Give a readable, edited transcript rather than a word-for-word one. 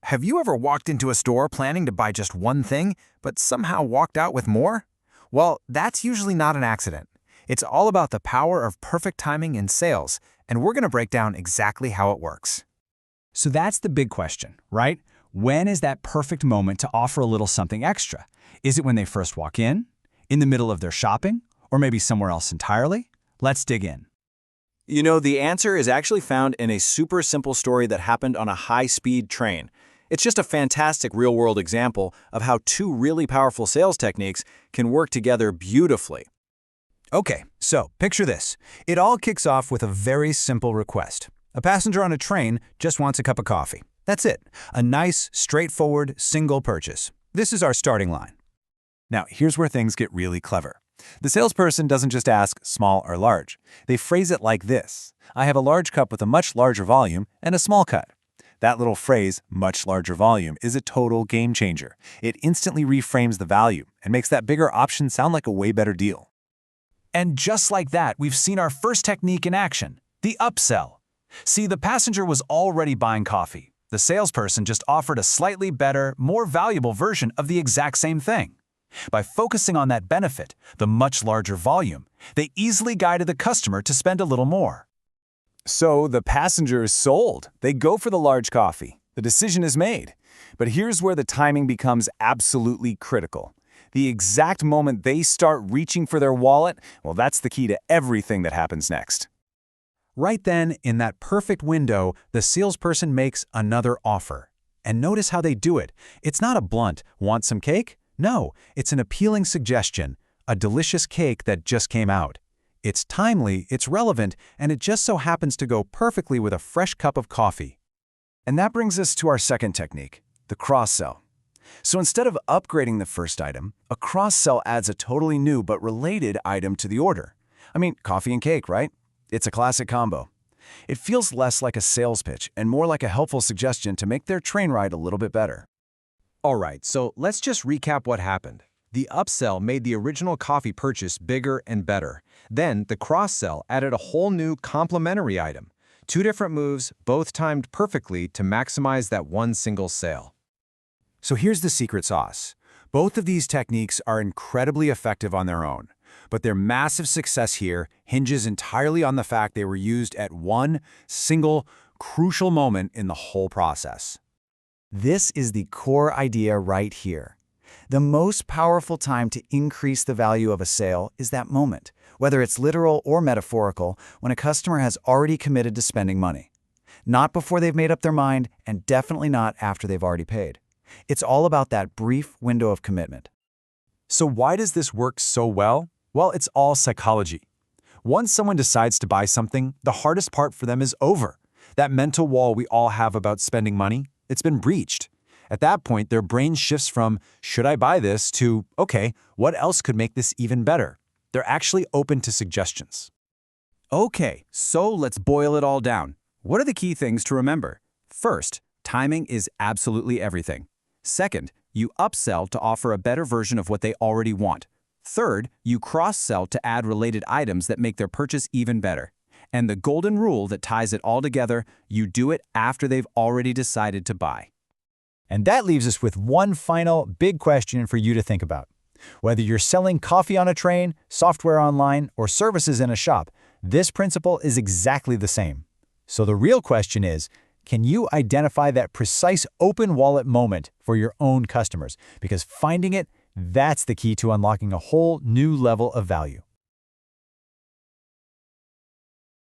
Have you ever walked into a store planning to buy just one thing, but somehow walked out with more? Well, that's usually not an accident. It's all about the power of perfect timing in sales, and we're going to break down exactly how it works. So that's the big question, right? When is that perfect moment to offer a little something extra? Is it when they first walk in the middle of their shopping, or maybe somewhere else entirely? Let's dig in. You know, the answer is actually found in a super simple story that happened on a high-speed train. It's just a fantastic real-world example of how two really powerful sales techniques can work together beautifully. Okay, so picture this. It all kicks off with a very simple request. A passenger on a train just wants a cup of coffee. That's it. A nice, straightforward, single purchase. This is our starting line. Now, here's where things get really clever. The salesperson doesn't just ask small or large. They phrase it like this: I have a large cup with a much larger volume and a small cut. That little phrase, much larger volume, is a total game changer. It instantly reframes the value and makes that bigger option sound like a way better deal. And just like that, we've seen our first technique in action, the upsell. See, the passenger was already buying coffee. The salesperson just offered a slightly better, more valuable version of the exact same thing. By focusing on that benefit, the much larger volume, they easily guided the customer to spend a little more. So the passenger is sold. They go for the large coffee. The decision is made. But here's where the timing becomes absolutely critical. The exact moment they start reaching for their wallet, well, that's the key to everything that happens next. Right then, in that perfect window, the salesperson makes another offer. And notice how they do it. It's not a blunt, "Want some cake?" No, it's an appealing suggestion, a delicious cake that just came out. It's timely, it's relevant, and it just so happens to go perfectly with a fresh cup of coffee. And that brings us to our second technique, the cross-sell. So instead of upgrading the first item, a cross-sell adds a totally new but related item to the order. I mean, coffee and cake, right? It's a classic combo. It feels less like a sales pitch and more like a helpful suggestion to make their train ride a little bit better. All right, so let's just recap what happened. The upsell made the original coffee purchase bigger and better. Then the cross-sell added a whole new complementary item. Two different moves, both timed perfectly to maximize that one single sale. So here's the secret sauce. Both of these techniques are incredibly effective on their own, but their massive success here hinges entirely on the fact they were used at one single, crucial moment in the whole process. This is the core idea right here. The most powerful time to increase the value of a sale is that moment, whether it's literal or metaphorical, when a customer has already committed to spending money. Not before they've made up their mind, and definitely not after they've already paid. It's all about that brief window of commitment. So why does this work so well? Well, it's all psychology. Once someone decides to buy something, the hardest part for them is over. That mental wall we all have about spending money, it's been breached. At that point, their brain shifts from, should I buy this, to, okay, what else could make this even better? They're actually open to suggestions. Okay, so let's boil it all down. What are the key things to remember? First, timing is absolutely everything. Second, you upsell to offer a better version of what they already want. Third, you cross-sell to add related items that make their purchase even better. And the golden rule that ties it all together, you do it after they've already decided to buy. And that leaves us with one final big question for you to think about. Whether you're selling coffee on a train, software online, or services in a shop, this principle is exactly the same. So the real question is, can you identify that precise open wallet moment for your own customers? Because finding it, that's the key to unlocking a whole new level of value.